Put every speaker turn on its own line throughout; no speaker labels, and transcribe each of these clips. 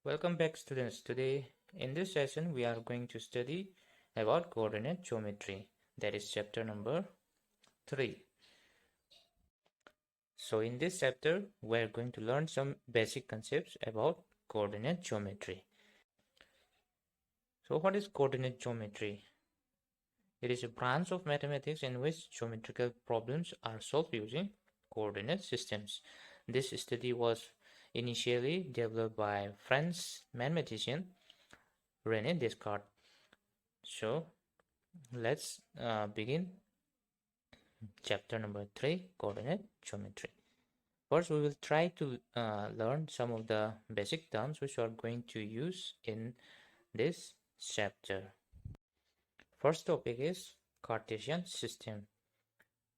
Welcome back, students. Today in this session we are going to study about coordinate geometry, that is chapter number 3. So in this chapter we are going to learn some basic concepts about coordinate geometry. So what is coordinate geometry? It is a branch of mathematics in which geometrical problems are solved using coordinate systems. This study was initially developed by French mathematician René Descartes. So let's begin chapter number 3, coordinate geometry. First, we will try to learn some of the basic terms which we are going to use in this chapter. First topic is Cartesian system.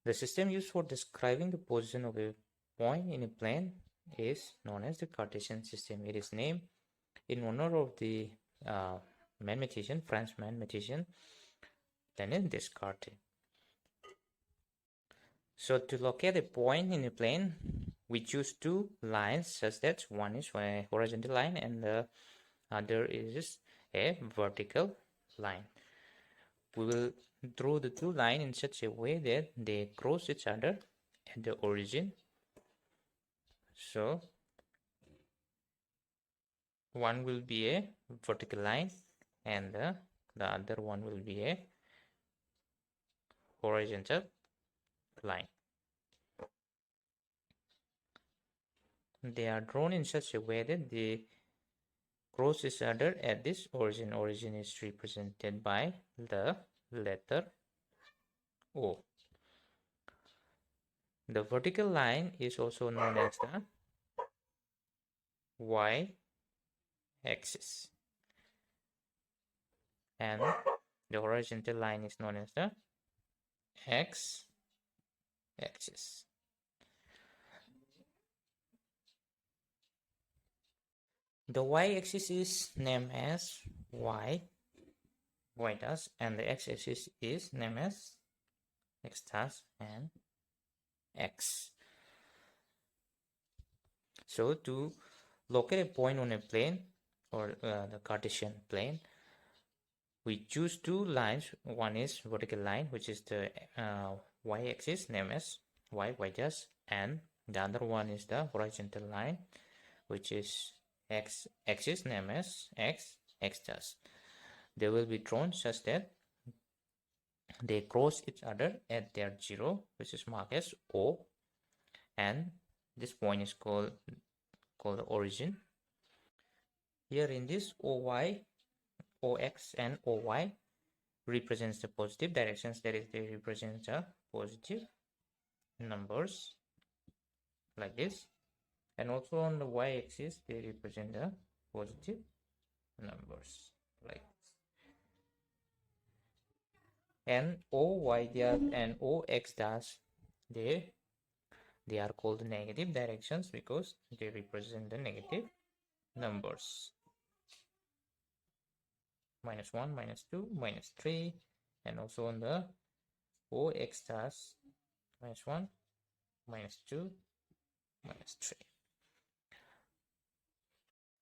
The system used for describing the position of a point in a plane is known as the Cartesian system. It is named in honor of the French mathematician René Descartes. So to locate a point in a plane, we choose two lines such that one is a horizontal line and the other is a vertical line. We will draw the two lines in such a way that they cross each other at the origin. So one will be a vertical line and the other one will be a horizontal line. They are drawn in such a way that they cross each other at this origin. Origin is represented by the letter O. The vertical line is also known as the y-axis, and the horizontal line is known as the x-axis. The y-axis is named as y dash, and the x-axis is named as x dash and x. So to locate a point on a plane or the Cartesian plane, we choose two lines. One is vertical line, which is the y-axis named as y dash, and the other one is the horizontal line, which is x-axis named as x dash. They will be drawn such that they cross each other at their zero, which is marked as O, and this point is called the origin. Here in this OY, OX and OY represents the positive directions, that is, they represent the positive numbers like this, and also on the y-axis they represent the positive numbers like this. And OY dash and OX dash, they are called negative directions because they represent the negative numbers. -1, -2, -3, and also on the OX dash, -1, -2, -3.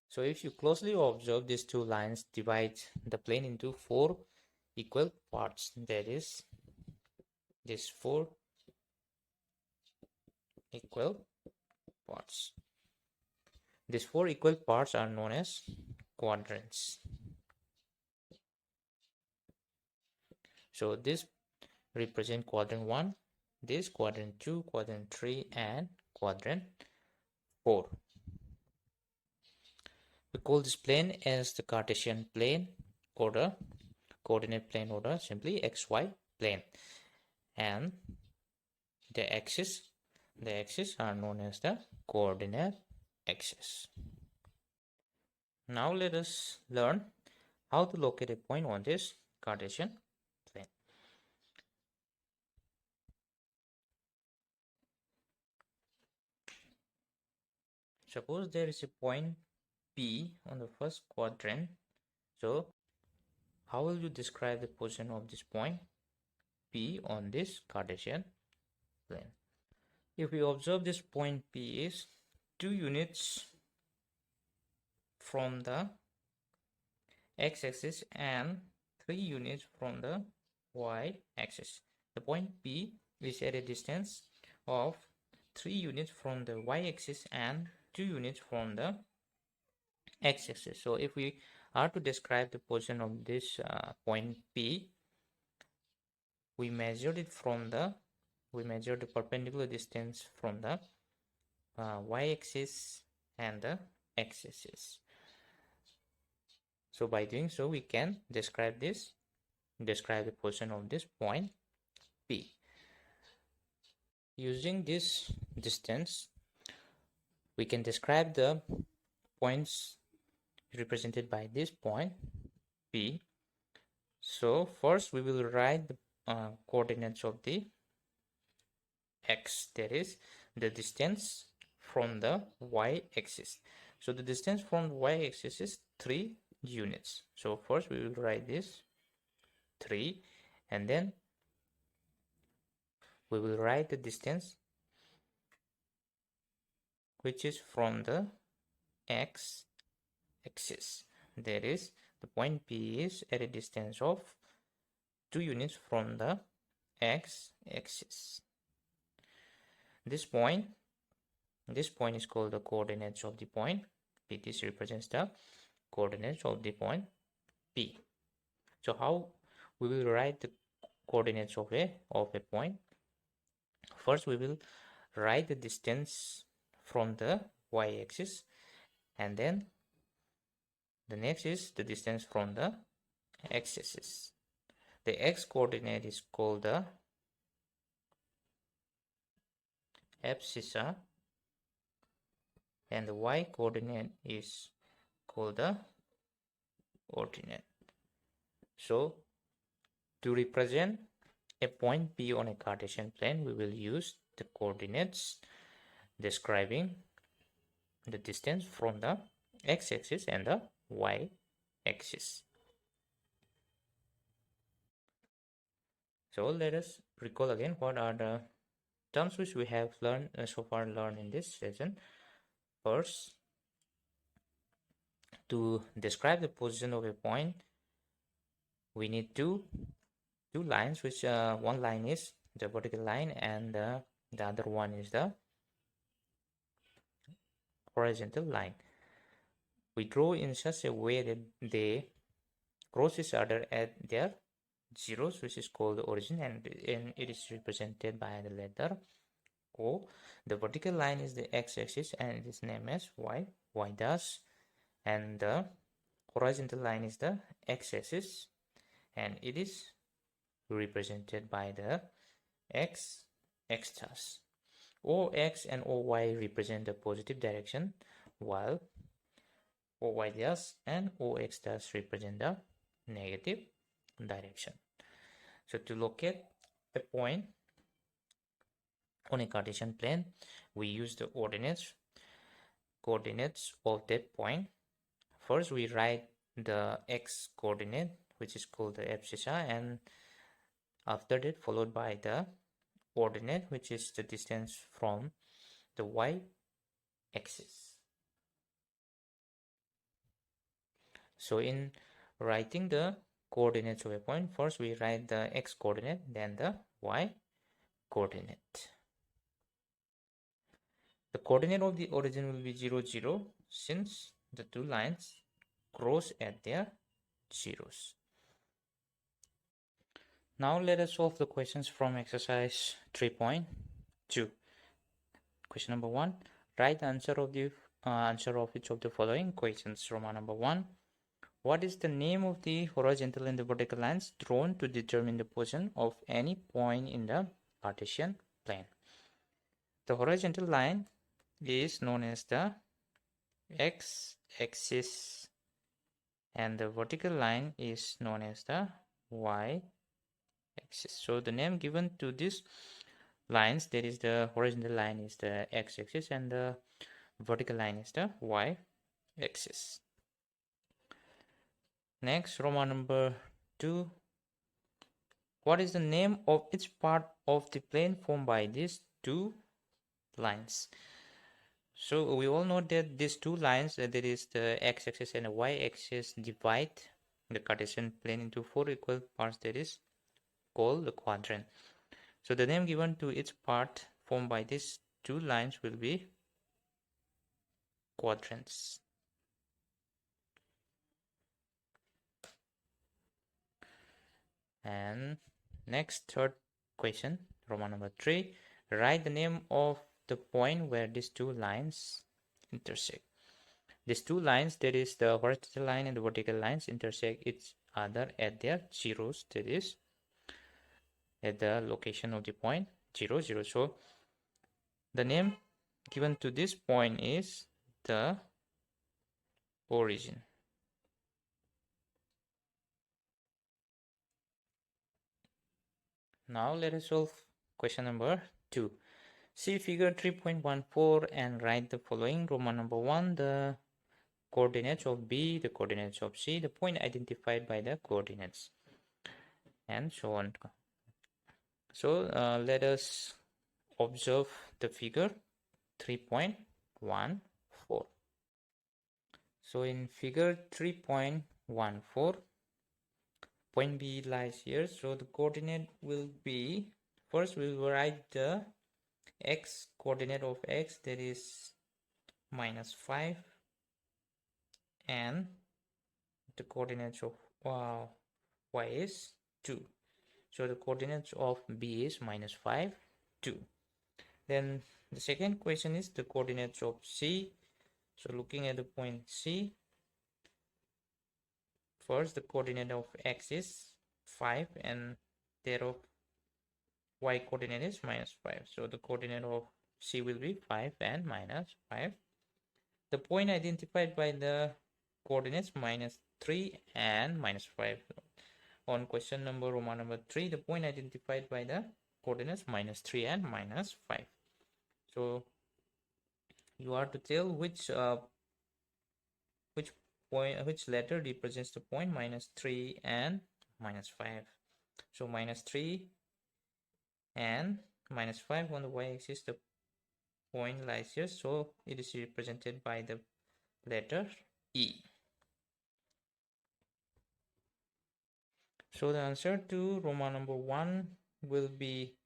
So if you closely observe, these two lines divide the plane into 4 equal parts. That is, these 4 equal parts. These 4 equal parts are known as quadrants. So this represent quadrant 1, this quadrant 2, quadrant 3, and quadrant 4. We call this plane as the Cartesian plane or the coordinate plane or the simply XY plane, and the axis are known as the coordinate axis. Now let us learn how to locate a point on this Cartesian plane. Suppose there is a point P on the first quadrant. So how will you describe the position of this point P on this Cartesian plane? If we observe, this point P is 2 units from the x-axis and 3 units from the y-axis. The point P is at a distance of 3 units from the y-axis and 2 units from the x-axis. So if we are to describe the position of this point P, we measured the perpendicular distance from the y-axis and the x-axis. So by doing so, we can describe the position of this point P. Using this distance, we can describe the points represented by this point P. So first we will write the coordinates of the x, that is the distance from the y-axis. So the distance from the y-axis is 3 units. So first we will write this 3, and then we will write the distance which is from the x-axis. That is, the point P is at a distance of 2 units from the x-axis. This point is called the coordinates of the point P. This represents the coordinates of the point P. So how we will write the coordinates of a point? First we will write the distance from the y-axis, and then the next is the distance from the x-axis. The x coordinate is called the abscissa, and the y coordinate is called the ordinate. So to represent a point P on a Cartesian plane, we will use the coordinates describing the distance from the x-axis and the y-axis. So let us recall again what are the terms which we have learned so far in this session. First, to describe the position of a point, we need two lines, which one line is the vertical line and the other one is the horizontal line. We draw in such a way that they cross each other at their zeros, which is called the origin, and it is represented by the letter O. The vertical line is the x-axis and it is named as y dash, and the horizontal line is the x-axis and it is represented by the x dash. OX and OY represent the positive direction, while OY dash and OX dash represent the negative direction. So to locate a point on a Cartesian plane, we use the coordinates of that point. First we write the x coordinate, which is called the abscissa, and after that followed by the ordinate, which is the distance from the y-axis. So in writing the coordinates of a point, first we write the x coordinate, then the y coordinate. The coordinate of the origin will be 0, 0, since the two lines cross at their zeros. Now let us solve the questions from exercise 3.2. Question number 1. Write the answer of each of the following questions. Roman number 1. What is the name of the horizontal and the vertical lines drawn to determine the position of any point in the Cartesian plane? The horizontal line is known as the x-axis and the vertical line is known as the y-axis. So the name given to these lines, that is the horizontal line is the x-axis and the vertical line is the y-axis. Next, Roman number 2. What is the name of each part of the plane formed by these two lines? So we all know that these two lines, that is the x-axis and the y-axis, divide the Cartesian plane into four equal parts, that is called the quadrant. So the name given to each part formed by these two lines will be quadrants. And next, third question, Roman number 3. Write the name of the point where these two lines intersect. These two lines, that is the horizontal line and the vertical lines, intersect each other at their zeros, that is at the location of the point 0, 0. So the name given to this point is the origin. Now let us solve question number 2. See figure 3.14 and write the following. Roman number 1, the coordinates of B, the coordinates of C, the point identified by the coordinates, and so on. So let us observe the figure 3.14. So in figure 3.14, point B lies here. So the coordinate will be, first we will write the x coordinate of x, that is -5, and the coordinates of y is 2. So the coordinates of B is -5, 2. Then the second question is the coordinates of C. So looking at the point C, first the coordinate of x is 5 and thereof y coordinate is -5. So the coordinate of C will be 5 and -5. The point identified by the coordinates -3 and -5. On question number Roman number 3, the point identified by the coordinates -3 and -5. So you are to tell which which letter represents the point -3 and -5. So -3 and -5 on the y-axis, the point lies here, so it is represented by the letter E. So the answer to Roman number 1 will be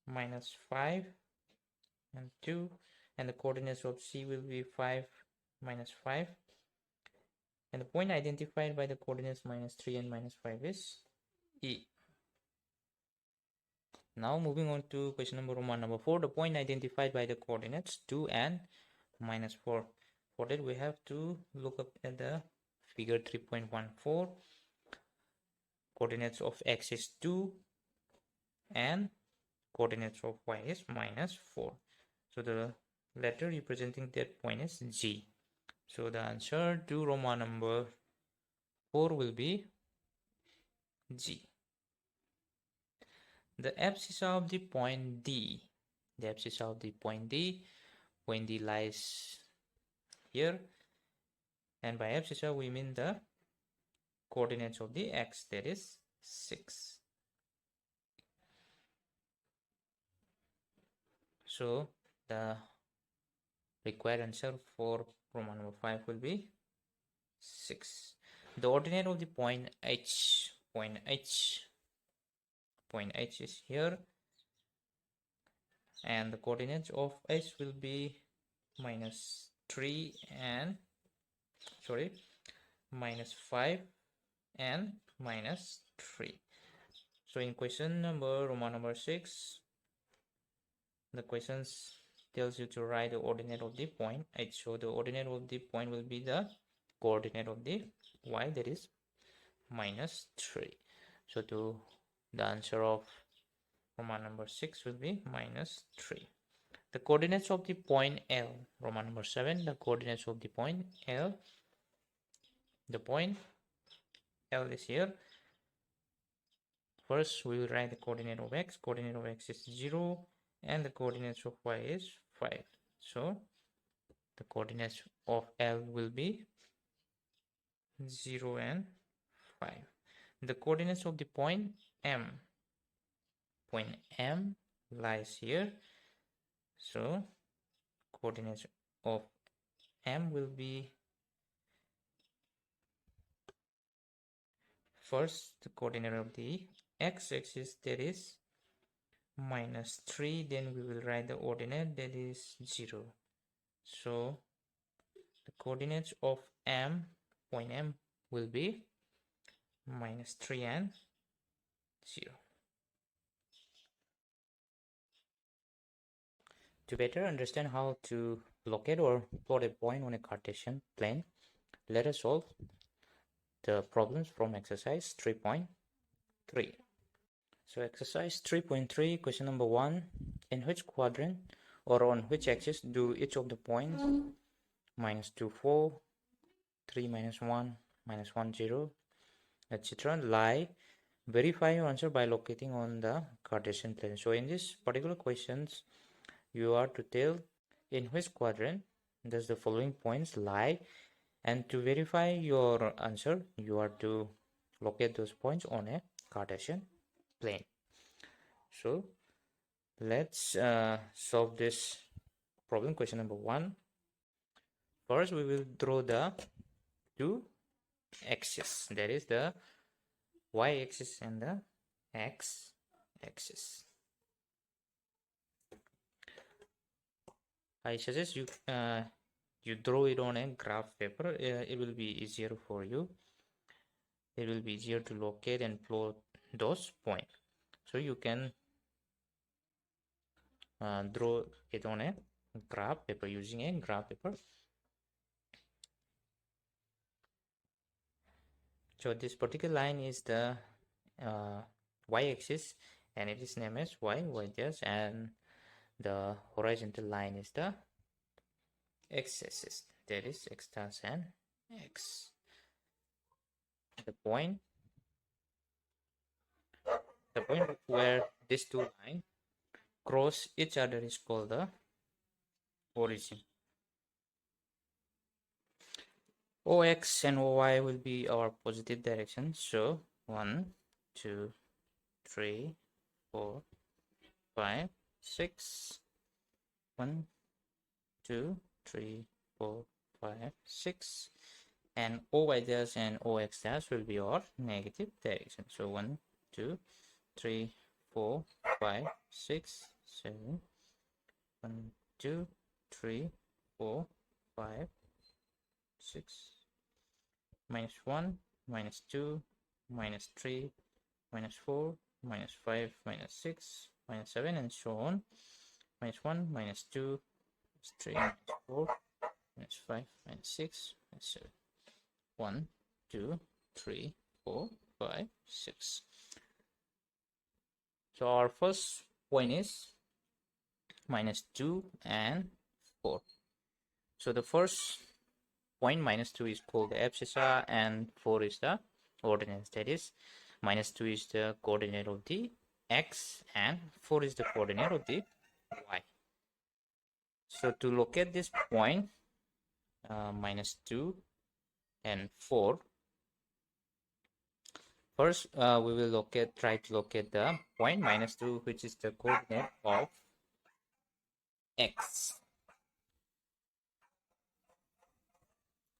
-5 and 2, and the coordinates of C will be 5, -5, and the point identified by the coordinates -3 and -5 is E. Now moving on to question number Roman number 4, the point identified by the coordinates 2 and -4. For that we have to look up at the figure 3.14. Coordinates of x is 2 and coordinates of y is -4. So the letter representing that point is G. So the answer to Roman number 4 will be G. The abscissa of the point D. The abscissa of the point D. Point D lies here. And by abscissa we mean the coordinates of the x, that is 6. So the required answer for Roman number 5 will be 6. The ordinate of the point H. Point H is here, and the coordinates of H will be -3 and -5 and -3. So in question number Roman number 6, the questions tells you to write the ordinate of the point H. So the ordinate of the point will be the coordinate of the y, that is -3. So the answer of Roman number 6 will be -3. The coordinates of the point L. Roman number 7, the coordinates of the point L. The point L is here. First we will write the coordinate of x. Coordinate of x is 0 and the coordinates of y is 5. So the coordinates of L will be 0 and 5. The coordinates of the point M. Point M lies here. So coordinates of M will be first the coordinate of the x-axis, that is -3. Then we will write the ordinate, that is 0. So the coordinates of M, point M, will be -3 and 0. To better understand how to locate or plot a point on a Cartesian plane, let us solve the problems from exercise 3.3. So exercise 3.3, question number 1. In which quadrant or on which axis do each of the points -2, 4, 3, -1, -1, 0, etc. lie? Verify your answer by locating on the Cartesian plane. So in this particular questions, you are to tell in which quadrant does the following points lie, and to verify your answer, you are to locate those points on a Cartesian plane. So let's solve this problem, question number 1. First, we will draw the two axes, that is the y-axis and the x-axis. I suggest you you draw it on a graph paper. It will be easier for you. It will be easier to locate and plot those points. So you can draw it on a graph paper using a graph paper. So this particular line is the y-axis, and it is named as y dash, and the horizontal line is the x-axis, that is x dash and x. The point where these two lines cross each other is called the origin. OX and OY will be our positive direction. So 1, 2, 3, 4, 5, 6. 1, 2, 3, 4, 5, 6. And OY dash and OX dash will be our negative direction. So 1, 2, 3, 4, 5, 6, 7. 1, 2, 3, 4, 5, 6. -1, -2, -3, -4, -5, -6, -7, and so on. -1, -2, -3, -4, -5, -6, -7. 1, 2, 3, 4, 5, 6. So our first point is -2 and 4. So the first point, -2, is called the abscissa, and 4 is the ordinate. That is, -2 is the coordinate of the x and 4 is the coordinate of the y. So to locate this point, -2 and 4, first we will try to locate the point -2, which is the coordinate of x.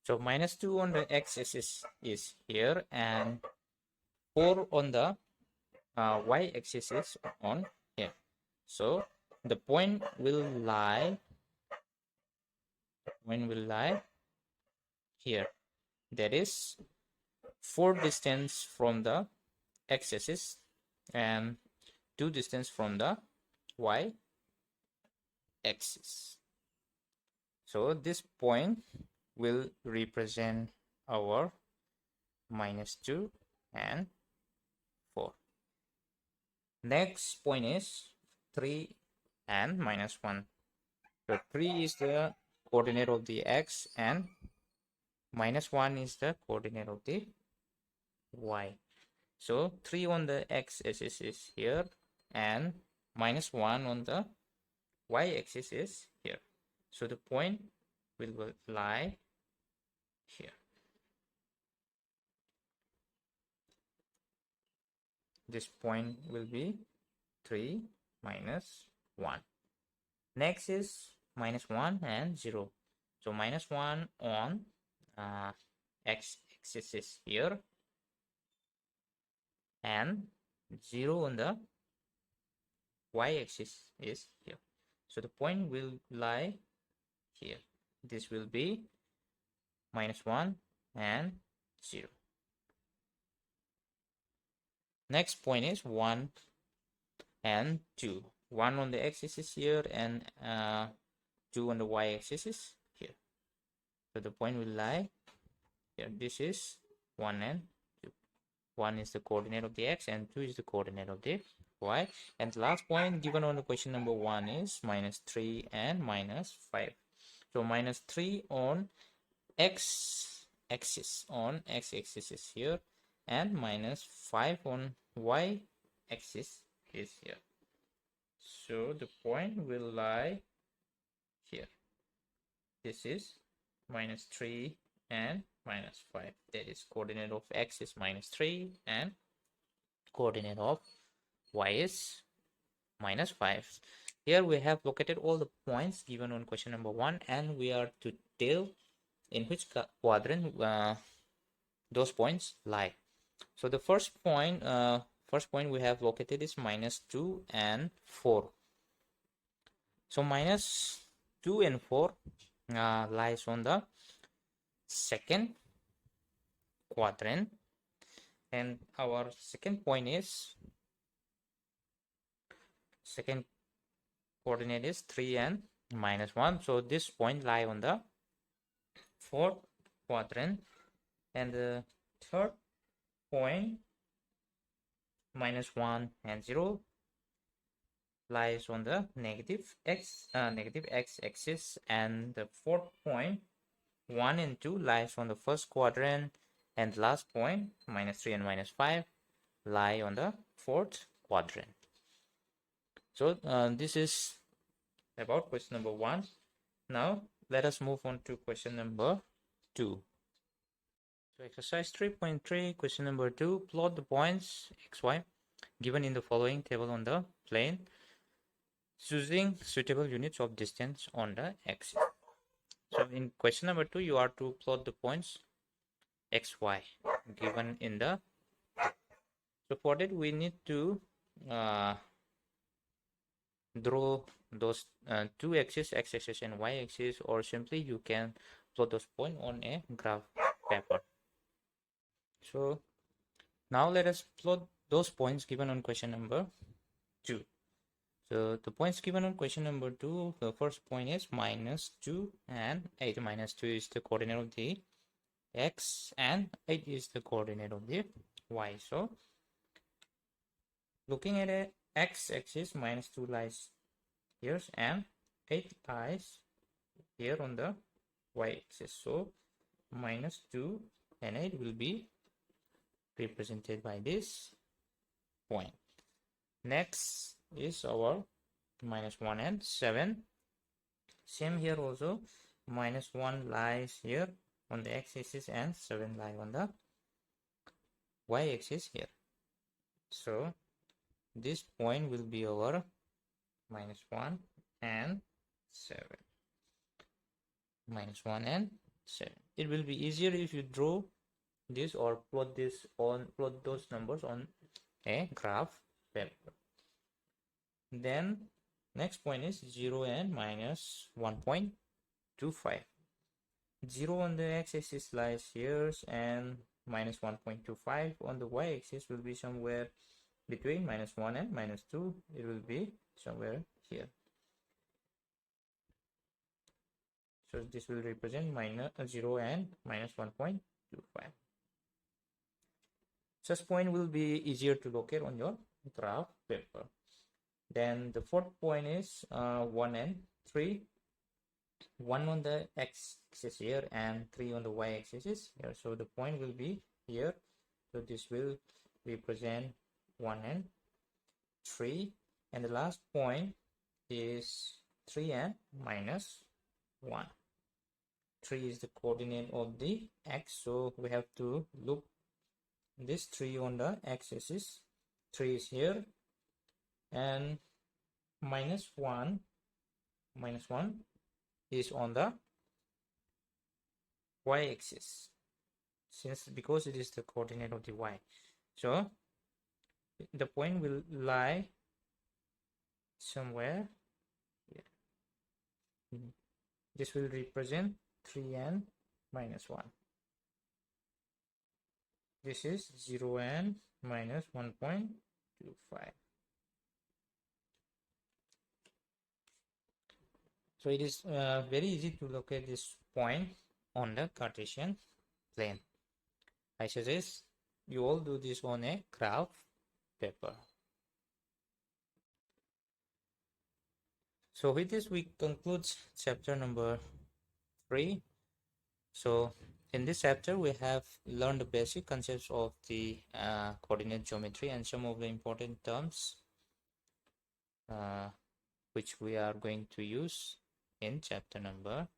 So -2 on the x-axis is here, and 4 on the y-axis is on here. So the point will lie here. That is 4 distance from the x-axis and 2 distance from the y-axis. So this point will represent our -2 and 4. Next point is 3 and -1. So 3 is the coordinate of the x and -1 is the coordinate of the y. So 3 on the x-axis is here and -1 on the y-axis is here. So the point will lie here. This point will be 3 - 1. Next is -1 and 0. So -1 on x-axis is here and 0 on the y-axis is here. So the point will lie here. This will be -1 and 0. Next point is 1 and 2. 1 on the x-axis is here and 2 on the y-axis is here. So the point will lie here. This is 1 and 2. 1 is the coordinate of the x and 2 is the coordinate of the y. And the last point given on the question number 1 is -3 and -5. So -3 on x-axis is here and -5 on y-axis is here. So the point will lie here. This is -3 and -5. That is coordinate of x is -3 and coordinate of y is -5. Here we have located all the points given on question number 1 and we are to tell in which quadrant those points lie. So the first point we have located is -2 and 4. So -2 and 4 lies on the second quadrant, and our second point is second coordinate is 3 and -1. So this point lie on the fourth quadrant, and the third point -1 and 0 lies on the negative x-axis, and the fourth point 1 and 2 lies on the first quadrant, and the last point -3 and -5 lie on the fourth quadrant. So this is about question number 1. Now let us move on to question number 2. So exercise 3.3, question number 2, plot the points xy given in the following table on the plane choosing suitable units of distance on the axis. So in question number 2, you are to plot the points xy given in the. So for that we need to draw those two axes, x-axis and y-axis, or simply you can plot those points on a graph paper. So now let us plot those points given on question number 2. So the points given on question number 2, the first point is -2 and 8. -2 is the coordinate of the x and 8 is the coordinate of the y. So looking at a x-axis, -2 lies here and 8 lies here on the y-axis. So -2 and 8 will be represented by this point. Next is our -1 and 7. Same here also, -1 lies here on the x-axis and 7 lie on the y-axis here. So this point will be our -1 and 7. -1 and 7. It will be easier if you draw this or plot those numbers on a graph paper. Then next point is 0 and -1.25. 0 on the x-axis lies here and -1.25 on the y-axis will be somewhere between -1 and -2. It will be somewhere here. So this will represent -0 and -1.25. Such point will be easier to locate on your graph paper. Then the fourth point is 1 and 3. 1 on the x-axis here and 3 on the y-axis here. So the point will be here. So this will represent 1 and 3. And the last point is 3 and -1. 3 is the coordinate of the x. So we have to look this 3 on the x-axis. 3 is here. And -1 is on the y-axis, because it is the coordinate of the y. So the point will lie somewhere here. This will represent 3n minus 1. This is 0n minus 1.25. So it is very easy to locate this point on the Cartesian plane. I suggest you all do this on a graph paper. So with this we conclude chapter number 3. So in this chapter we have learned the basic concepts of the coordinate geometry and some of the important terms which we are going to use in chapter number